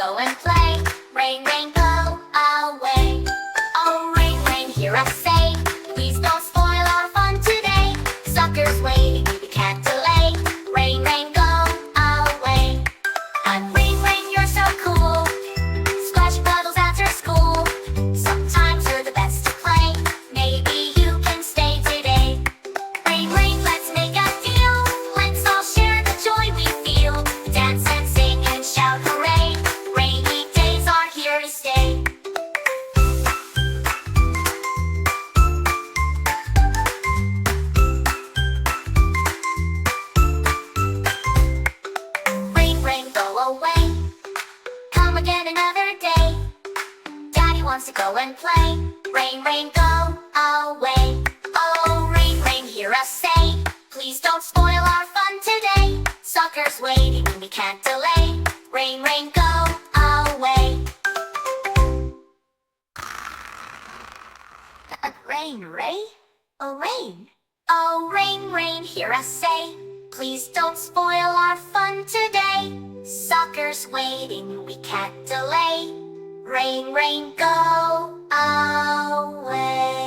go and play. Rain, rain, go away. Oh, rain, rain, hear us say, please don't spoil our fun today. Suckers waiting, we can't delay. Rain, rain, go away. And rain, rain, you're so cool. Splash puddles after school. Sometimes you're the best to play. Maybe you can stay today. Rain, rain, let's make a deal. Let's all share the joy we feel. Dance and sing and shout hooray. Rainy days are here to stay. Rain, rain, go away. Come again another day. Daddy wants to go and play. Rain, rain, go away. Oh, rain, rain, hear us say, please don't spoil our fun today. Suckers waiting, we can't delay. Rain, rain, go away. Rain, rain, oh rain. Oh, rain, rain, hear us say, please don't spoil our fun today. Suckers waiting, we can't delay. Rain, rain, go away.